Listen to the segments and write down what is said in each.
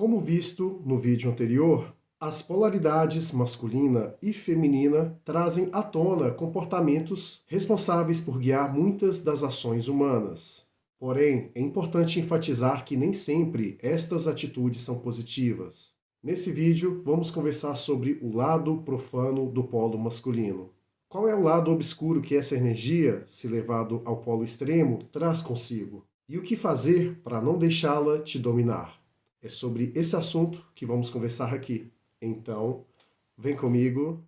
Como visto no vídeo anterior, as polaridades masculina e feminina trazem à tona comportamentos responsáveis por guiar muitas das ações humanas. Porém, é importante enfatizar que nem sempre estas atitudes são positivas. Nesse vídeo, vamos conversar sobre o lado profano do polo masculino. Qual é o lado obscuro que essa energia, se levado ao polo extremo, traz consigo? E o que fazer para não deixá-la te dominar? É sobre esse assunto que vamos conversar aqui. Então, vem comigo.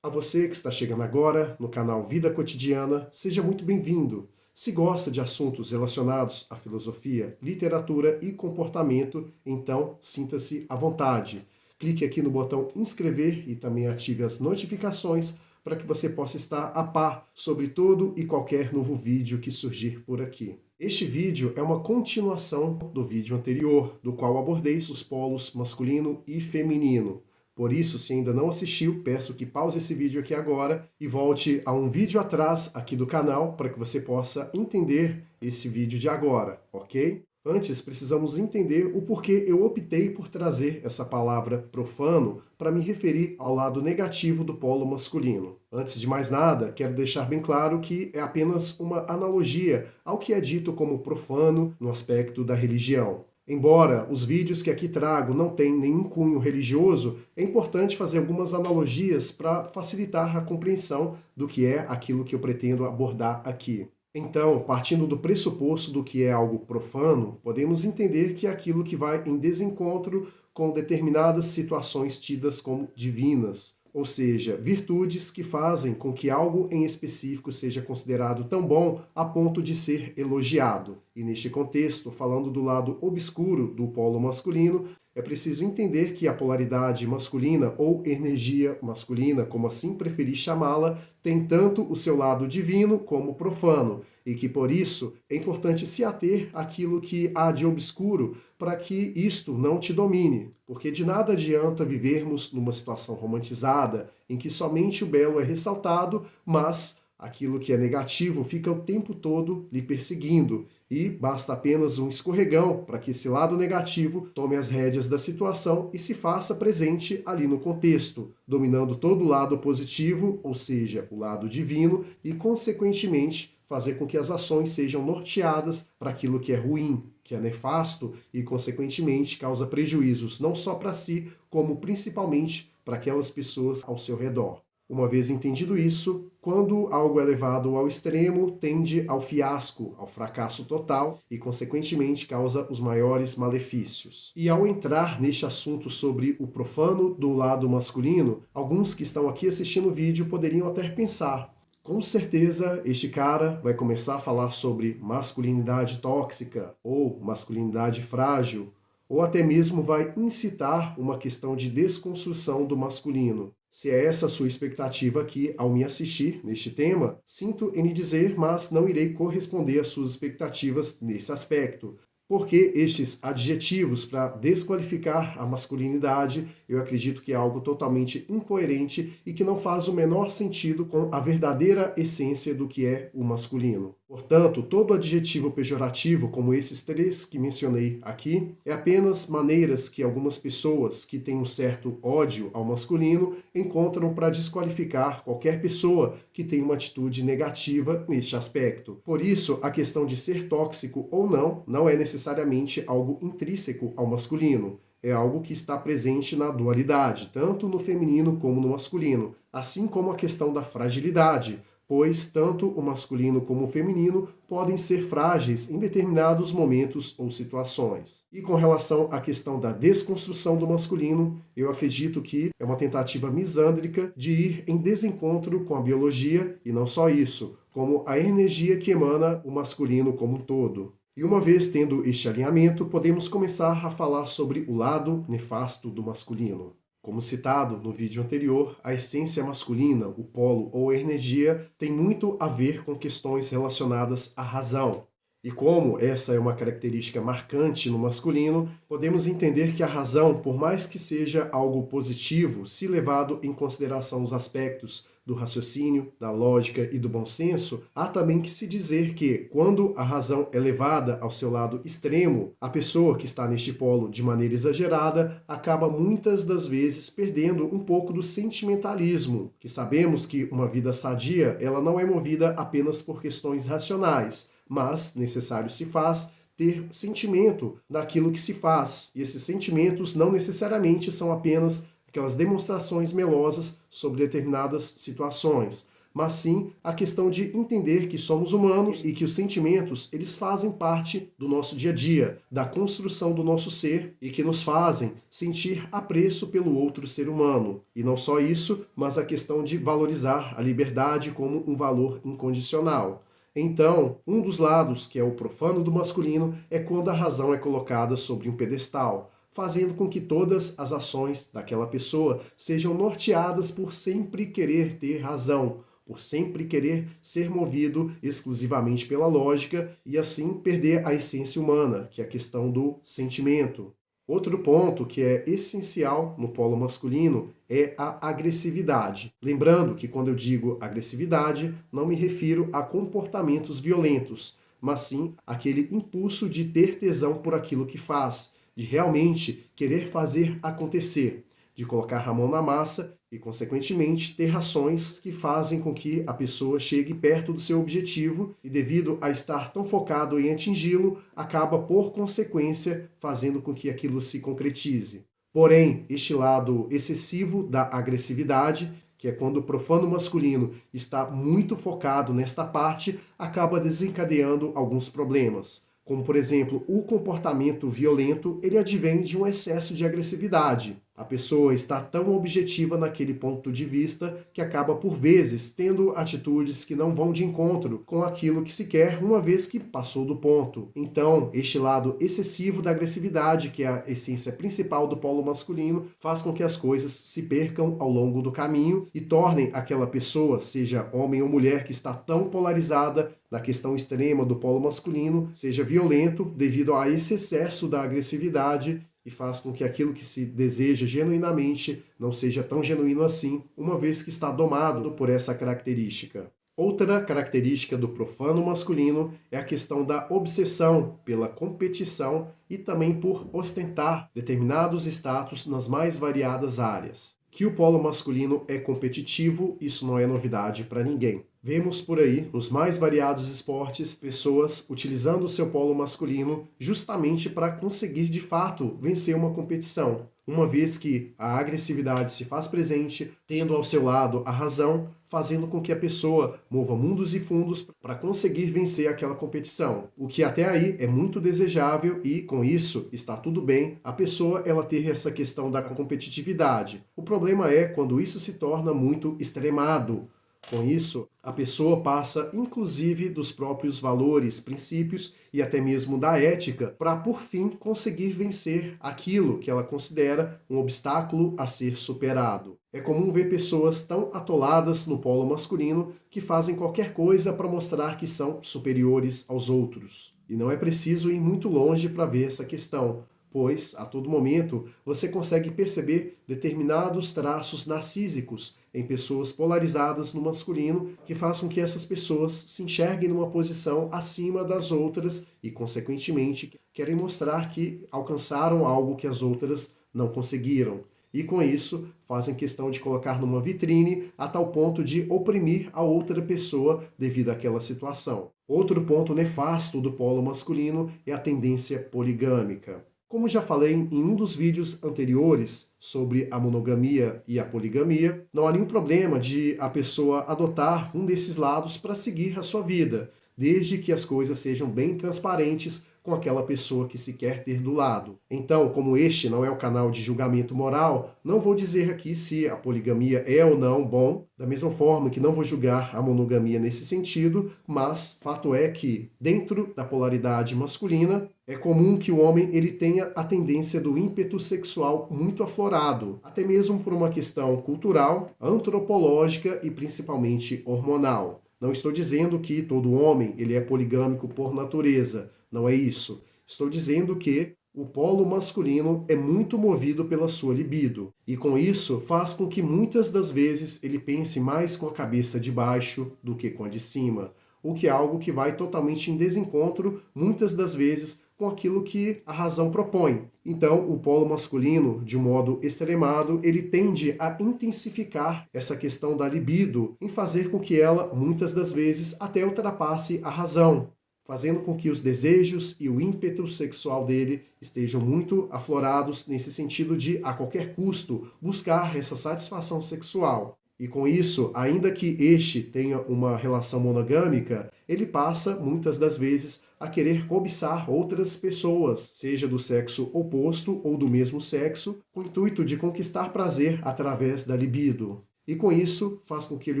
A você que está chegando agora no canal Vida Cotidiana, seja muito bem-vindo. Se gosta de assuntos relacionados à filosofia, literatura e comportamento, então sinta-se à vontade. Clique aqui no botão inscrever e também ative as notificações para que você possa estar a par sobre todo e qualquer novo vídeo que surgir por aqui. Este vídeo é uma continuação do vídeo anterior, do qual abordei os polos masculino e feminino. Por isso, se ainda não assistiu, peço que pause esse vídeo aqui agora e volte a um vídeo atrás aqui do canal para que você possa entender esse vídeo de agora, ok? Antes, precisamos entender o porquê eu optei por trazer essa palavra profano para me referir ao lado negativo do polo masculino. Antes de mais nada, quero deixar bem claro que é apenas uma analogia ao que é dito como profano no aspecto da religião. Embora os vídeos que aqui trago não tenham nenhum cunho religioso, é importante fazer algumas analogias para facilitar a compreensão do que é aquilo que eu pretendo abordar aqui. Então, partindo do pressuposto do que é algo profano, podemos entender que é aquilo que vai em desencontro com determinadas situações tidas como divinas, ou seja, virtudes que fazem com que algo em específico seja considerado tão bom a ponto de ser elogiado. E neste contexto, falando do lado obscuro do polo masculino, é preciso entender que a polaridade masculina ou energia masculina, como assim preferir chamá-la, tem tanto o seu lado divino como profano, e que por isso é importante se ater àquilo que há de obscuro para que isto não te domine, porque de nada adianta vivermos numa situação romantizada em que somente o belo é ressaltado, mas aquilo que é negativo fica o tempo todo lhe perseguindo, e basta apenas um escorregão para que esse lado negativo tome as rédeas da situação e se faça presente ali no contexto, dominando todo o lado positivo, ou seja, o lado divino, e consequentemente fazer com que as ações sejam norteadas para aquilo que é ruim, que é nefasto e consequentemente causa prejuízos não só para si, como principalmente para aquelas pessoas ao seu redor. Uma vez entendido isso, quando algo é levado ao extremo, tende ao fiasco, ao fracasso total e, consequentemente, causa os maiores malefícios. E ao entrar neste assunto sobre o profano do lado masculino, alguns que estão aqui assistindo o vídeo poderiam até pensar: com certeza este cara vai começar a falar sobre masculinidade tóxica ou masculinidade frágil, ou até mesmo vai incitar uma questão de desconstrução do masculino. Se é essa a sua expectativa aqui ao me assistir neste tema, sinto em lhe dizer, mas não irei corresponder às suas expectativas nesse aspecto. Porque estes adjetivos para desqualificar a masculinidade, eu acredito que é algo totalmente incoerente e que não faz o menor sentido com a verdadeira essência do que é o masculino. Portanto, todo adjetivo pejorativo, como esses três que mencionei aqui, é apenas maneiras que algumas pessoas que têm um certo ódio ao masculino encontram para desqualificar qualquer pessoa que tem uma atitude negativa neste aspecto. Por isso, a questão de ser tóxico ou não é necessariamente algo intrínseco ao masculino. É algo que está presente na dualidade, tanto no feminino como no masculino, assim como a questão da fragilidade, pois tanto o masculino como o feminino podem ser frágeis em determinados momentos ou situações. E com relação à questão da desconstrução do masculino, eu acredito que é uma tentativa misândrica de ir em desencontro com a biologia, e não só isso, como a energia que emana o masculino como um todo. E uma vez tendo este alinhamento, podemos começar a falar sobre o lado nefasto do masculino. Como citado no vídeo anterior, a essência masculina, o polo ou a energia, tem muito a ver com questões relacionadas à razão. E como essa é uma característica marcante no masculino, podemos entender que a razão, por mais que seja algo positivo, se levado em consideração os aspectos do raciocínio, da lógica e do bom senso, há também que se dizer que, quando a razão é levada ao seu lado extremo, a pessoa que está neste polo de maneira exagerada acaba muitas das vezes perdendo um pouco do sentimentalismo, que sabemos que uma vida sadia, ela não é movida apenas por questões racionais, mas necessário se faz ter sentimento daquilo que se faz. E esses sentimentos não necessariamente são apenas aquelas demonstrações melosas sobre determinadas situações, mas sim a questão de entender que somos humanos e que os sentimentos, eles fazem parte do nosso dia a dia, da construção do nosso ser e que nos fazem sentir apreço pelo outro ser humano. E não só isso, mas a questão de valorizar a liberdade como um valor incondicional. Então, um dos lados, que é o profano do masculino, é quando a razão é colocada sobre um pedestal, fazendo com que todas as ações daquela pessoa sejam norteadas por sempre querer ter razão, por sempre querer ser movido exclusivamente pela lógica e assim perder a essência humana, que é a questão do sentimento. Outro ponto que é essencial no polo masculino é a agressividade. Lembrando que quando eu digo agressividade, não me refiro a comportamentos violentos, mas sim aquele impulso de ter tesão por aquilo que faz, de realmente querer fazer acontecer, de colocar a mão na massa e, consequentemente, ter ações que fazem com que a pessoa chegue perto do seu objetivo e, devido a estar tão focado em atingi-lo, acaba, por consequência, fazendo com que aquilo se concretize. Porém, este lado excessivo da agressividade, que é quando o profano masculino está muito focado nesta parte, acaba desencadeando alguns problemas. Como, por exemplo, o comportamento violento, ele advém de um excesso de agressividade. A pessoa está tão objetiva naquele ponto de vista que acaba, por vezes, tendo atitudes que não vão de encontro com aquilo que se quer, uma vez que passou do ponto. Então, este lado excessivo da agressividade, que é a essência principal do polo masculino, faz com que as coisas se percam ao longo do caminho e tornem aquela pessoa, seja homem ou mulher, que está tão polarizada na questão extrema do polo masculino, seja violento devido a esse excesso da agressividade e faz com que aquilo que se deseja genuinamente não seja tão genuíno assim, uma vez que está domado por essa característica. Outra característica do profano masculino é a questão da obsessão pela competição e também por ostentar determinados status nas mais variadas áreas. Que o polo masculino é competitivo, isso não é novidade para ninguém. Vemos por aí, nos mais variados esportes, pessoas utilizando o seu polo masculino justamente para conseguir de fato vencer uma competição. Uma vez que a agressividade se faz presente, tendo ao seu lado a razão, fazendo com que a pessoa mova mundos e fundos para conseguir vencer aquela competição. O que até aí é muito desejável e, com isso, está tudo bem a pessoa ela ter essa questão da competitividade. O problema é quando isso se torna muito extremado. Com isso, a pessoa passa inclusive dos próprios valores, princípios e até mesmo da ética para, por fim, conseguir vencer aquilo que ela considera um obstáculo a ser superado. É comum ver pessoas tão atoladas no polo masculino que fazem qualquer coisa para mostrar que são superiores aos outros. E não é preciso ir muito longe para ver essa questão, pois, a todo momento, você consegue perceber determinados traços narcísicos em pessoas polarizadas no masculino que faz com que essas pessoas se enxerguem numa posição acima das outras e, consequentemente, querem mostrar que alcançaram algo que as outras não conseguiram. E, com isso, fazem questão de colocar numa vitrine a tal ponto de oprimir a outra pessoa devido àquela situação. Outro ponto nefasto do polo masculino é a tendência poligâmica. Como já falei em um dos vídeos anteriores sobre a monogamia e a poligamia, não há nenhum problema de a pessoa adotar um desses lados para seguir a sua vida, desde que as coisas sejam bem transparentes com aquela pessoa que se quer ter do lado. Então, como este não é um canal de julgamento moral, não vou dizer aqui se a poligamia é ou não bom, da mesma forma que não vou julgar a monogamia nesse sentido, mas fato é que, dentro da polaridade masculina, é comum que o homem ele tenha a tendência do ímpeto sexual muito aflorado, até mesmo por uma questão cultural, antropológica e principalmente hormonal. Não estou dizendo que todo homem ele é poligâmico por natureza, não é isso. Estou dizendo que o polo masculino é muito movido pela sua libido, e com isso faz com que muitas das vezes ele pense mais com a cabeça de baixo do que com a de cima, o que é algo que vai totalmente em desencontro, muitas das vezes, com aquilo que a razão propõe. Então, o polo masculino, de modo extremado, ele tende a intensificar essa questão da libido, em fazer com que ela, muitas das vezes, até ultrapasse a razão, fazendo com que os desejos e o ímpeto sexual dele estejam muito aflorados nesse sentido de, a qualquer custo, buscar essa satisfação sexual. E com isso, ainda que este tenha uma relação monogâmica, ele passa, muitas das vezes, a querer cobiçar outras pessoas, seja do sexo oposto ou do mesmo sexo, com o intuito de conquistar prazer através da libido. E com isso, faz com que ele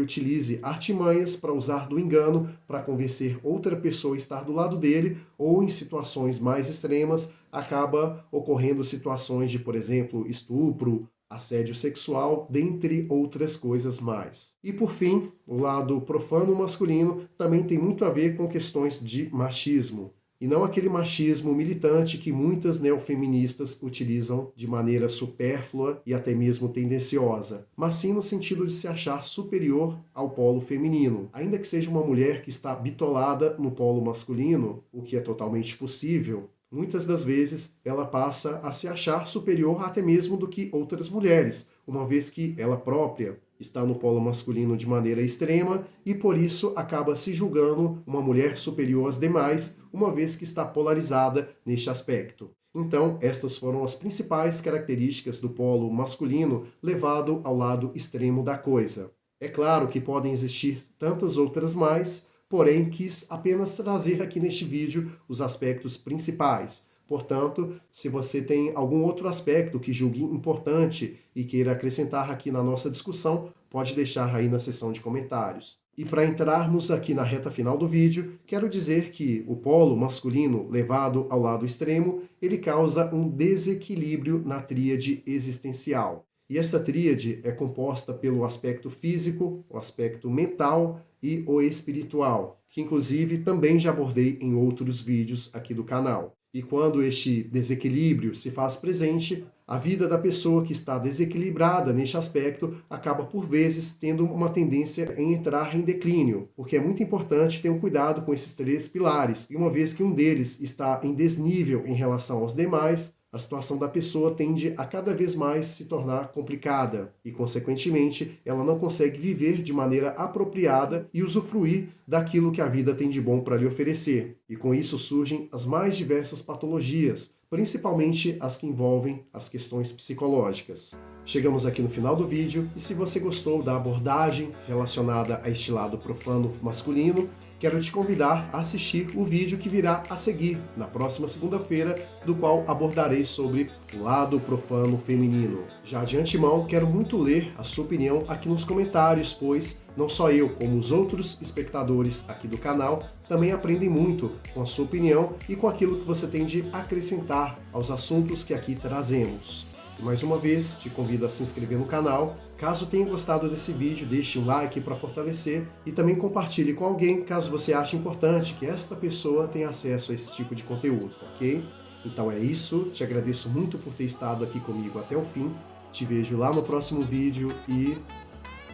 utilize artimanhas para usar do engano para convencer outra pessoa a estar do lado dele, ou em situações mais extremas, acaba ocorrendo situações de, por exemplo, estupro, assédio sexual, dentre outras coisas mais. E por fim, o lado profano masculino também tem muito a ver com questões de machismo. E não aquele machismo militante que muitas neofeministas utilizam de maneira supérflua e até mesmo tendenciosa, mas sim no sentido de se achar superior ao polo feminino. Ainda que seja uma mulher que está bitolada no polo masculino, o que é totalmente possível, muitas das vezes ela passa a se achar superior até mesmo do que outras mulheres, uma vez que ela própria está no polo masculino de maneira extrema e por isso acaba se julgando uma mulher superior às demais, uma vez que está polarizada neste aspecto. Então, estas foram as principais características do polo masculino levado ao lado extremo da coisa. É claro que podem existir tantas outras mais, porém quis apenas trazer aqui neste vídeo os aspectos principais. Portanto, se você tem algum outro aspecto que julgue importante e queira acrescentar aqui na nossa discussão, pode deixar aí na seção de comentários. E para entrarmos aqui na reta final do vídeo, quero dizer que o polo masculino levado ao lado extremo, ele causa um desequilíbrio na tríade existencial. E essa tríade é composta pelo aspecto físico, o aspecto mental e o espiritual, que inclusive também já abordei em outros vídeos aqui do canal. E quando este desequilíbrio se faz presente, a vida da pessoa que está desequilibrada neste aspecto acaba por vezes tendo uma tendência em entrar em declínio, porque é muito importante ter um cuidado com esses três pilares, e uma vez que um deles está em desnível em relação aos demais, a situação da pessoa tende a cada vez mais se tornar complicada e, consequentemente, ela não consegue viver de maneira apropriada e usufruir daquilo que a vida tem de bom para lhe oferecer. E com isso surgem as mais diversas patologias, principalmente as que envolvem as questões psicológicas. Chegamos aqui no final do vídeo e se você gostou da abordagem relacionada a este lado profano masculino, quero te convidar a assistir o vídeo que virá a seguir, na próxima segunda-feira, do qual abordarei sobre o lado profano feminino. Já de antemão, quero muito ler a sua opinião aqui nos comentários, pois não só eu, como os outros espectadores aqui do canal, também aprendem muito com a sua opinião e com aquilo que você tem de acrescentar aos assuntos que aqui trazemos. E mais uma vez, te convido a se inscrever no canal. Caso tenha gostado desse vídeo, deixe um like para fortalecer e também compartilhe com alguém, caso você ache importante que esta pessoa tenha acesso a esse tipo de conteúdo, ok? Então é isso, te agradeço muito por ter estado aqui comigo até o fim, te vejo lá no próximo vídeo e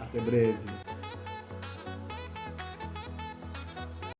até breve.